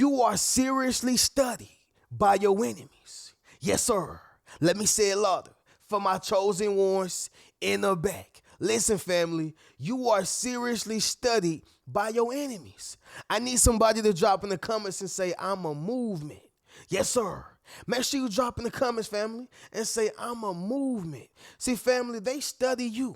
You are seriously studied by your enemies. Yes, sir. Let me say it louder. For my chosen ones in the back. Listen, family, you are seriously studied by your enemies. I need somebody to drop in the comments and say, I'm a movement. Yes, sir. Make sure you drop in the comments, family, and say, I'm a movement. See, family, they study you.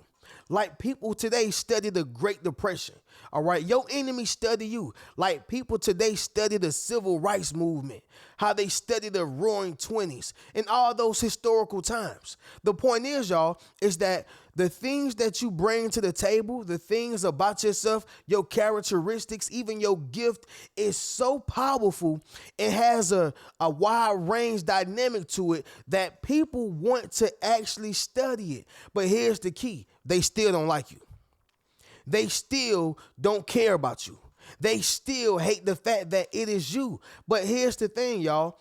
Like people today study the Great Depression. All right. Your enemies study you. Like people today study the civil rights movement, how they study the roaring 20s and all those historical times. The point is, y'all, is that the things that you bring to the table, the things about yourself, your characteristics, even your gift is so powerful. It has a wide range dynamic to it that people want to actually study it. But here's the key. They still don't like you. They still don't care about you. They still hate the fact that it is you. But here's the thing, y'all.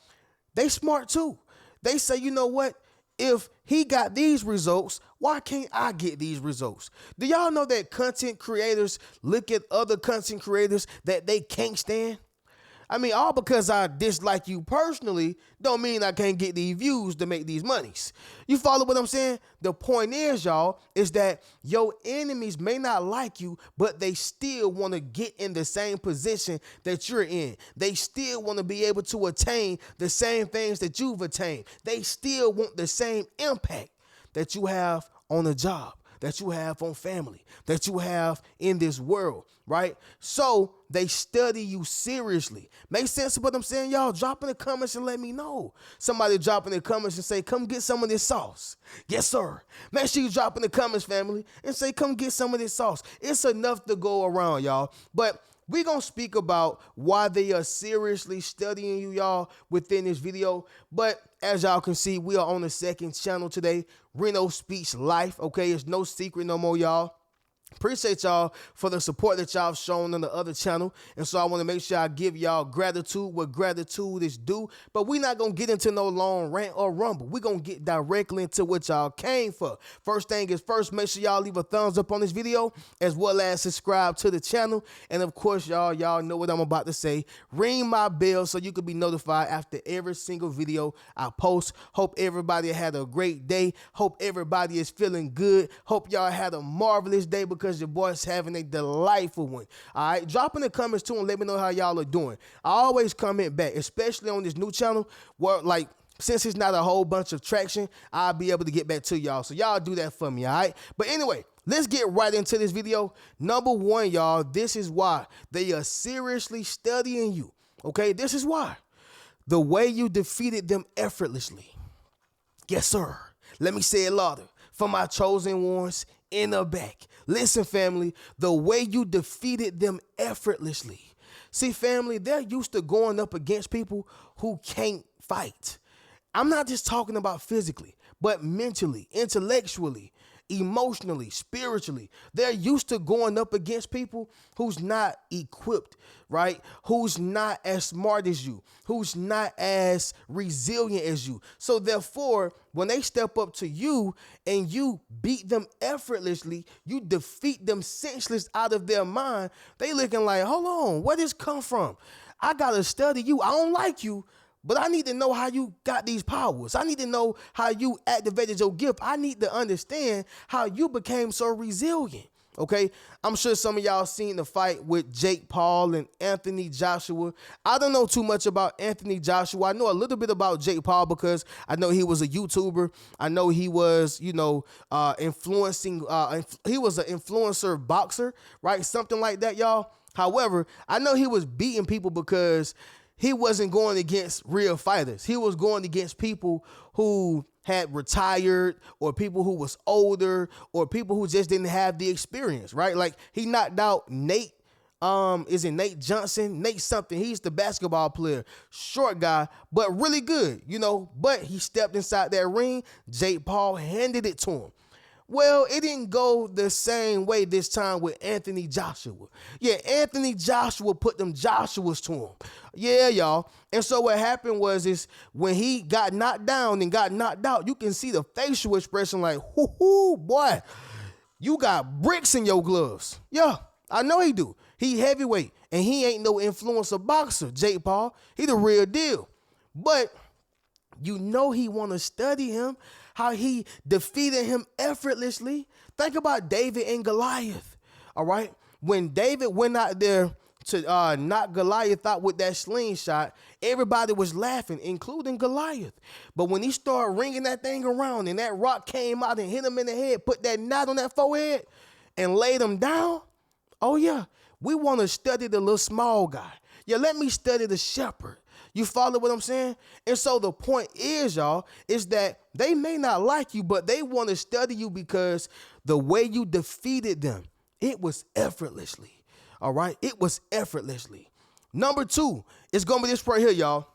They smart too. They say, you know what? If he got these results, why can't I get these results? Do y'all know that content creators look at other content creators that they can't stand? I mean, all because I dislike you personally don't mean I can't get these views to make these monies. You follow what I'm saying? The point is, y'all, is that your enemies may not like you, but they still want to get in the same position that you're in. They still want to be able to attain the same things that you've attained. They still want the same impact that you have on a job, that you have on family, that you have in this world, right? So they study you seriously. Make sense of what I'm saying, y'all? Drop in the comments and let me know. Somebody drop in the comments and say, come get some of this sauce. Yes, sir. Make sure you drop in the comments, family, and say, come get some of this sauce. It's enough to go around, y'all. But we're going to speak about why they are seriously studying you, y'all, within this video. But as y'all can see, we are on the second channel today, Reno Speaks Life, okay? It's no secret no more, y'all. Appreciate y'all for the support that y'all have shown on the other channel. And so I want to make sure I give y'all gratitude where gratitude is due. But we're not going to get into no long rant or rumble. We're going to get directly into what y'all came for. First thing is first, make sure y'all leave a thumbs up on this video as well as subscribe to the channel. And of course, y'all know what I'm about to say. Ring my bell so you can be notified after every single video I post. Hope everybody had a great day. Hope everybody is feeling good. Hope y'all had a marvelous day because your boy's having a delightful one. All right, drop in the comments too and let me know how y'all are doing. I always comment back, especially on this new channel where, like, since it's not a whole bunch of traction, I'll be able to get back to y'all. So y'all do that for me, all right? But anyway, let's get right into this video. Number one, y'all, this is why they are seriously studying you, okay? This is why. The way you defeated them effortlessly. Yes, sir. Let me say it louder. For my chosen ones in the back. Listen, family, the way you defeated them effortlessly. See, family, they're used to going up against people who can't fight. I'm not just talking about physically, but mentally, intellectually, emotionally, spiritually. They're used to going up against people who's not equipped, right? Who's not as smart as you, who's not as resilient as you. So therefore, when they step up to you and you beat them effortlessly, you defeat them senseless out of their mind, they looking like, hold on, where this come from? I gotta study you. I don't like you, but I need to know how you got these powers. I need to know how you activated your gift. I need to understand how you became so resilient, okay? I'm sure some of y'all seen the fight with Jake Paul and Anthony Joshua. I don't know too much about Anthony Joshua. I know a little bit about Jake Paul because I know he was a YouTuber. I know he was, he was an influencer boxer, right? Something like that, y'all. However, I know he was beating people because he wasn't going against real fighters. He was going against people who had retired or people who was older or people who just didn't have the experience, right? Like he knocked out Nate. Is it Nate Johnson? Nate something. He's the basketball player. Short guy, but really good, But he stepped inside that ring. Jake Paul handed it to him. Well, it didn't go the same way this time with Anthony Joshua. Yeah, Anthony Joshua put them Joshuas to him. Yeah, y'all. And so what happened is when he got knocked down and got knocked out, you can see the facial expression like, hoo, boy, you got bricks in your gloves. Yeah, I know he do. He heavyweight, and he ain't no influencer boxer, Jake Paul. He the real deal. But you know he want to study him, how he defeated him effortlessly. Think about David and Goliath, all right? When David went out there to knock Goliath out with that slingshot, everybody was laughing, including Goliath. But when he started ringing that thing around and that rock came out and hit him in the head, put that knot on that forehead and laid him down, oh yeah, we want to study the little small guy. Yeah, let me study the shepherd. You follow what I'm saying? And so the point is, y'all, is that they may not like you, but they want to study you because the way you defeated them, it was effortlessly. All right? It was effortlessly. Number 2, it's going to be this right here, y'all.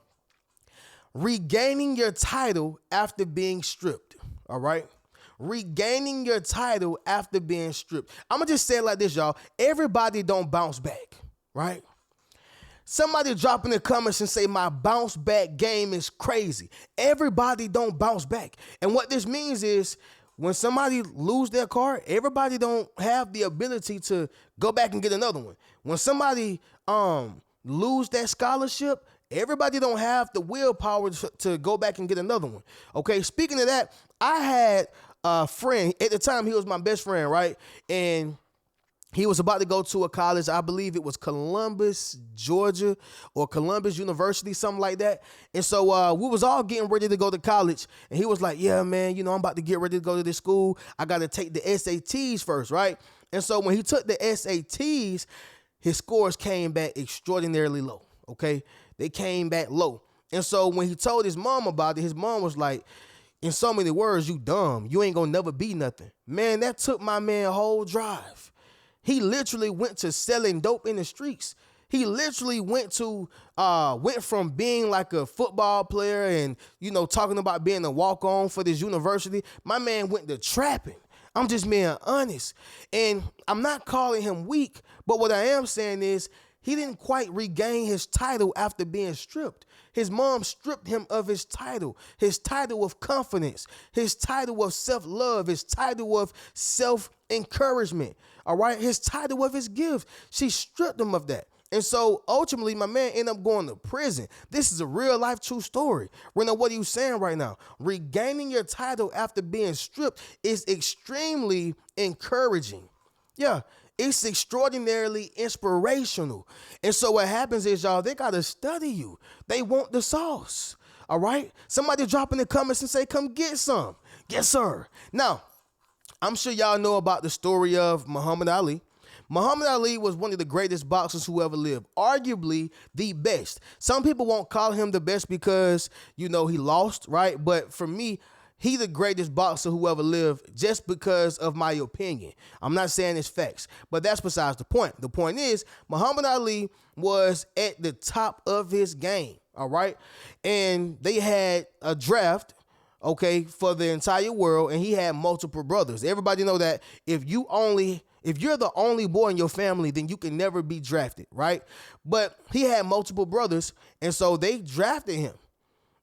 Regaining your title after being stripped. All right? Regaining your title after being stripped. I'm going to just say it like this, y'all. Everybody don't bounce back, right? Somebody drop in the comments and say, my bounce back game is crazy. Everybody don't bounce back. And what this means is when somebody lose their car, everybody don't have the ability to go back and get another one. When somebody lose that scholarship, everybody don't have the willpower to go back and get another one. Okay, speaking of that, I had a friend. At the time, he was my best friend, right? And he was about to go to a college. I believe it was Columbus, Georgia, or Columbus University, something like that. And so we was all getting ready to go to college. And he was like, yeah, man, you know, I'm about to get ready to go to this school. I got to take the SATs first, right? And so when he took the SATs, his scores came back extraordinarily low, okay? They came back low. And so when he told his mom about it, his mom was like, in so many words, you dumb. You ain't gonna never be nothing. Man, that took my man whole drive. He literally went to selling dope in the streets. He literally went from being like a football player and, you know, talking about being a walk-on for this university. My man went to trapping. I'm just being honest. And I'm not calling him weak, but what I am saying is he didn't quite regain his title after being stripped. His mom stripped him of his title of confidence, his title of self-love, his title of self-encouragement, all right, his title of his gift. She stripped him of that. And so ultimately, my man ended up going to prison. This is a real life true story. Reno, what are you saying right now? Regaining your title after being stripped is extremely encouraging. Yeah. It's extraordinarily inspirational. And so what happens is, y'all, they got to study you. They want the sauce. All right? Somebody drop in the comments and say, come get some. Yes, sir. Now, I'm sure y'all know about the story of Muhammad Ali. Muhammad Ali was one of the greatest boxers who ever lived, arguably the best. Some people won't call him the best because, you know, he lost, right? But for me, he the greatest boxer who ever lived just because of my opinion. I'm not saying it's facts, but that's besides the point. The point is, Muhammad Ali was at the top of his game, all right? And they had a draft, okay, for the entire world, and he had multiple brothers. Everybody know that if you're the only boy in your family, then you can never be drafted, right? But he had multiple brothers, and so they drafted him.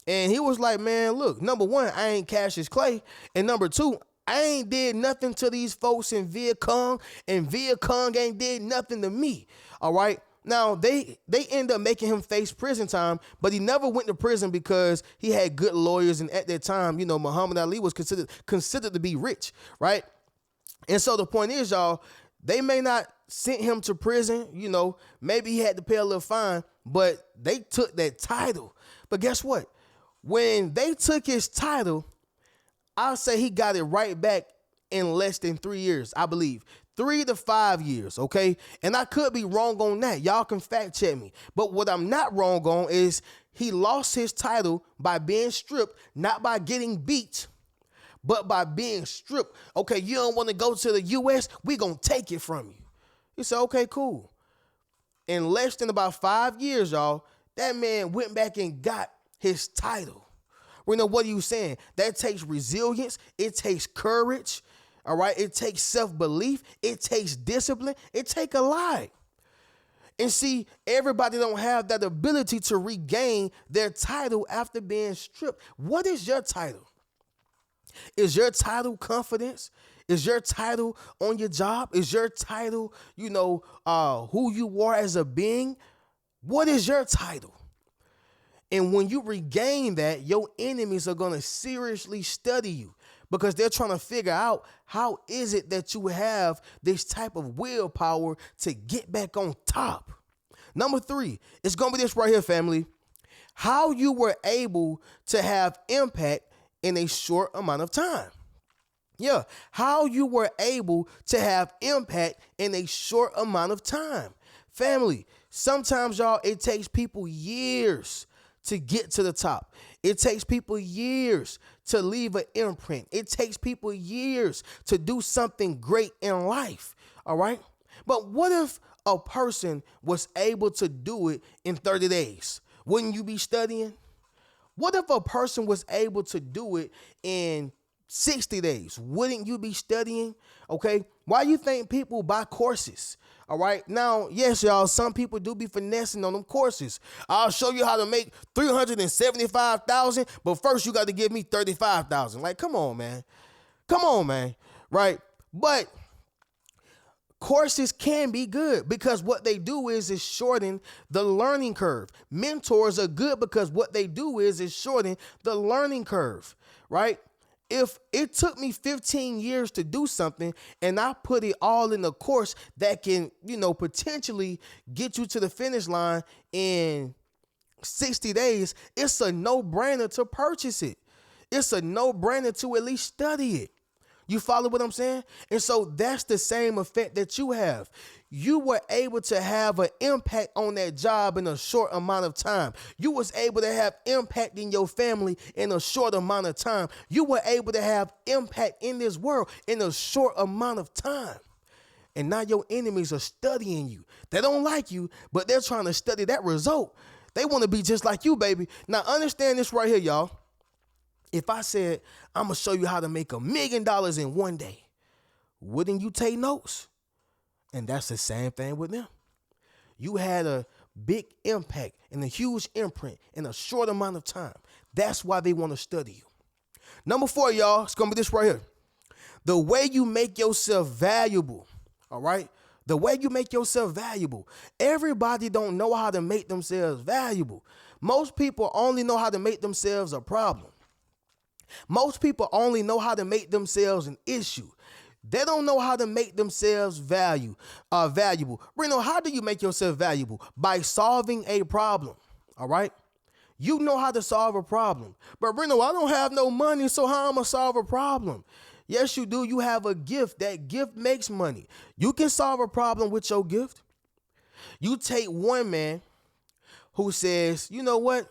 And he was like, man, look, number one, I ain't Cassius Clay. And number two, I ain't did nothing to these folks in Viet Cong, and Viet Cong ain't did nothing to me. All right. Now, they end up making him face prison time, but he never went to prison because he had good lawyers. And at that time, you know, Muhammad Ali was considered to be rich, right? And so the point is, y'all, they may not sent him to prison. You know, maybe he had to pay a little fine, but they took that title. But guess what? When they took his title, I'll say he got it right back in less than 3 years, I believe. 3 to 5 years, okay? And I could be wrong on that. Y'all can fact check me. But what I'm not wrong on is he lost his title by being stripped, not by getting beat, but by being stripped. Okay, you don't want to go to the U.S., we going to take it from you. He said, okay, cool. In less than about 5 years, y'all, that man went back and got his title. We know, what are you saying? That takes resilience. It takes courage. All right. It takes self-belief. It takes discipline. It takes a lot. And see, everybody don't have that ability to regain their title after being stripped. What is your title? Is your title confidence? Is your title on your job? Is your title, who you are as a being? What is your title? And when you regain that, your enemies are going to seriously study you because they're trying to figure out how is it that you have this type of willpower to get back on top. Number 3, it's going to be this right here, family. How you were able to have impact in a short amount of time. Yeah, how you were able to have impact in a short amount of time. Family, sometimes, y'all, it takes people years to get to the top. It takes people years to leave an imprint. It takes people years to do something great in life, all right? But what if a person was able to do it in 30 days? Wouldn't you be studying? What if a person was able to do it in 60 days? Wouldn't you be studying? Okay. Why you think people buy courses? All right. Now, yes, y'all, some people do be finessing on them courses. I'll show you how to make 375,000, but first you got to give me 35,000. Like, come on, man. Come on, man. Right. But courses can be good because what they do is shorten the learning curve. Mentors are good because what they do is shorten the learning curve, right? If it took me 15 years to do something and I put it all in a course that can, potentially get you to the finish line in 60 days, it's a no-brainer to purchase it. It's a no-brainer to at least study it. You follow what I'm saying? And so that's the same effect that you have. You were able to have an impact on that job in a short amount of time. You was able to have impact in your family in a short amount of time. You were able to have impact in this world in a short amount of time. And now your enemies are studying you. They don't like you, but they're trying to study that result. They want to be just like you, baby. Now understand this right here, y'all. If I said, I'm going to show you how to make $1 million in one day, wouldn't you take notes? And that's the same thing with them. You had a big impact and a huge imprint in a short amount of time. That's why they want to study you. Number 4, y'all, it's going to be this right here. The way you make yourself valuable, all right? The way you make yourself valuable. Everybody don't know how to make themselves valuable. Most people only know how to make themselves a problem. Most people only know how to make themselves an issue. They don't know how to make themselves valuable. Reno, how do you make yourself valuable? By solving a problem, all right? You know how to solve a problem. But Reno, I don't have no money, so how am I going to solve a problem? Yes, you do. You have a gift. That gift makes money. You can solve a problem with your gift. You take one man who says, you know what?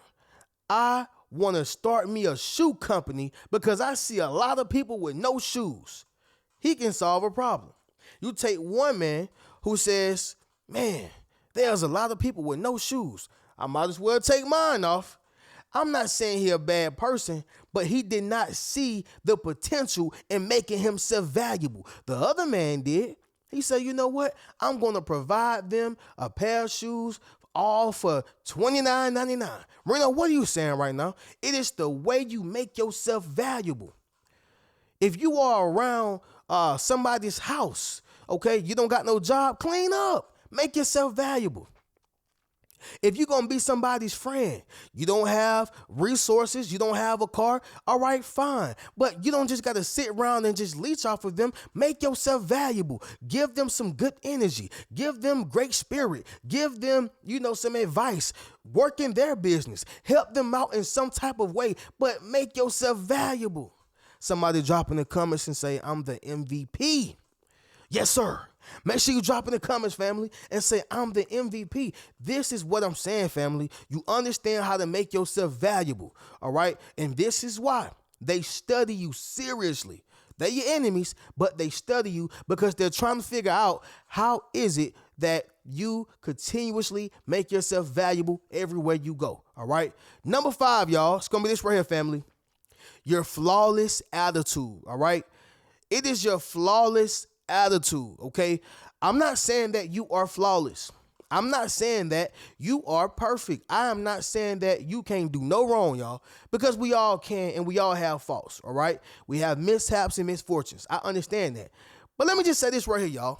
I want to start me a shoe company because I see a lot of people with no shoes. He can solve a problem. You take one man who says, man, there's a lot of people with no shoes. I might as well take mine off. I'm not saying he's a bad person, but he did not see the potential in making himself valuable. The other man did. He said, you know what? I'm going to provide them a pair of shoes all for $29.99. Reno, what are you saying right now? It is the way you make yourself valuable. If you are around somebody's house, okay, you don't got no job, clean up. Make yourself valuable. If you're going to be somebody's friend, you don't have resources, you don't have a car, all right, fine. But you don't just got to sit around and just leech off of them. Make yourself valuable. Give them some good energy. Give them great spirit. Give them, some advice. Work in their business. Help them out in some type of way, but make yourself valuable. Somebody drop in the comments and say, I'm the MVP. Yes, sir. Make sure you drop in the comments, family, and say, I'm the MVP. This is what I'm saying, family. You understand how to make yourself valuable, all right? And this is why they study you seriously. They're your enemies, but they study you because they're trying to figure out how is it that you continuously make yourself valuable everywhere you go, all right? Number 5, y'all, it's going to be this right here, family. Your flawless attitude, all right? It is your flawless attitude, okay? I'm not saying that you are flawless. I'm not saying that you are perfect. I am not saying that you can't do no wrong, y'all, because we all can and we all have faults, all right? We have mishaps and misfortunes. I understand that. But let me just say this right here, y'all.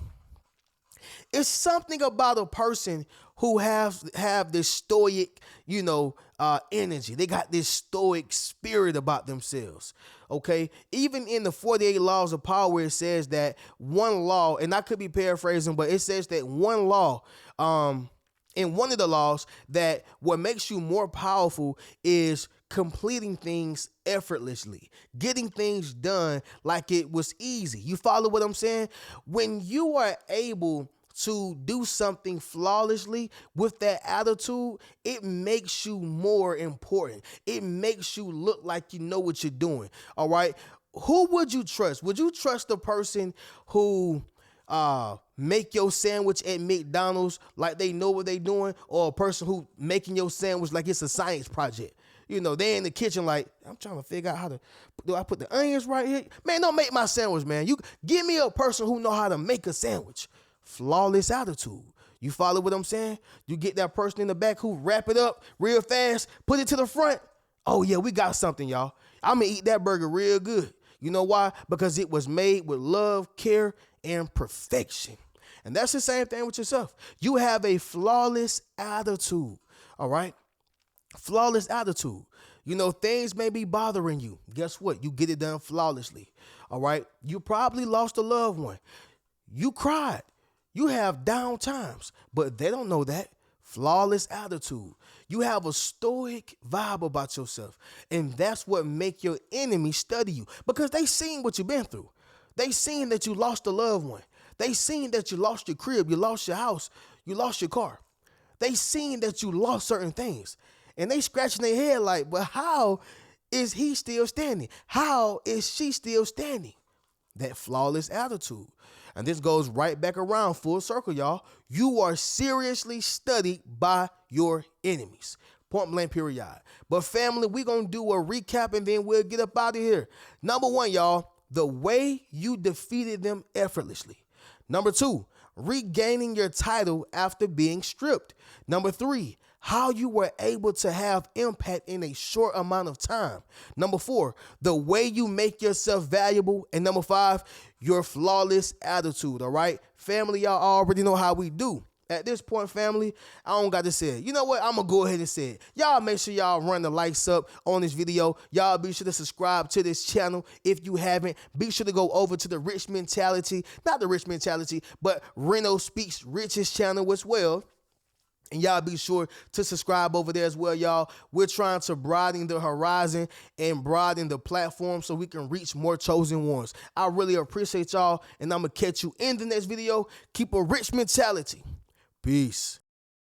It's something about a person who have this stoic, energy. They got this stoic spirit about themselves. Okay, even in the 48 laws of power, it says that one law, and I could be paraphrasing, but it says that one law, in one of the laws, that what makes you more powerful is completing things effortlessly, getting things done like it was easy. You follow what I'm saying? When you are able to do something flawlessly with that attitude, it makes you more important. It makes you look like you know what you're doing. All right. Who would you trust? Would you trust the person who make your sandwich at McDonald's like they know what they doing, or a person who making your sandwich like it's a science project? They in the kitchen like, I'm trying to figure out do I put the onions right here? Man, don't make my sandwich, man. You give me a person who know how to make a sandwich. Flawless attitude. You follow what I'm saying? You get that person in the back who wrap it up real fast, put it to the front. Oh yeah, we got something, y'all. I'm gonna eat that burger real good. You know why? Because it was made with love, care, and perfection. And that's the same thing with yourself. You have a flawless attitude. All right? Flawless attitude. Things may be bothering you. Guess what? You get it done flawlessly. All right? You probably lost a loved one. You cried. You have down times, but they don't know that. Flawless attitude. You have a stoic vibe about yourself, and that's what make your enemies study you, because they seen what you've been through. They seen that you lost a loved one. They seen that you lost your crib, you lost your house, you lost your car. They seen that you lost certain things, and they scratching their head like, but how is he still standing? How is she still standing? That flawless attitude. And this goes right back around full circle, y'all. You are seriously studied by your enemies. Point blank, period. But family, we're going to do a recap and then we'll get up out of here. Number one, y'all, the way you defeated them effortlessly. Number two, regaining your title after being stripped. Number three, how you were able to have impact in a short amount of time. Number four, the way you make yourself valuable. And number five, your flawless attitude. All right, family, y'all already know how we do. At this point, family, I don't got to say it. You know what? I'm going to go ahead and say it. Y'all make sure y'all run the likes up on this video. Y'all be sure to subscribe to this channel if you haven't. Be sure to go over to the Rich Mentality, not the Rich Mentality, but Reno Speaks Rich's channel as well. And y'all be sure to subscribe over there as well, y'all. We're trying to broaden the horizon and broaden the platform so we can reach more chosen ones. I really appreciate y'all, and I'm going to catch you in the next video. Keep a rich mentality. Peace.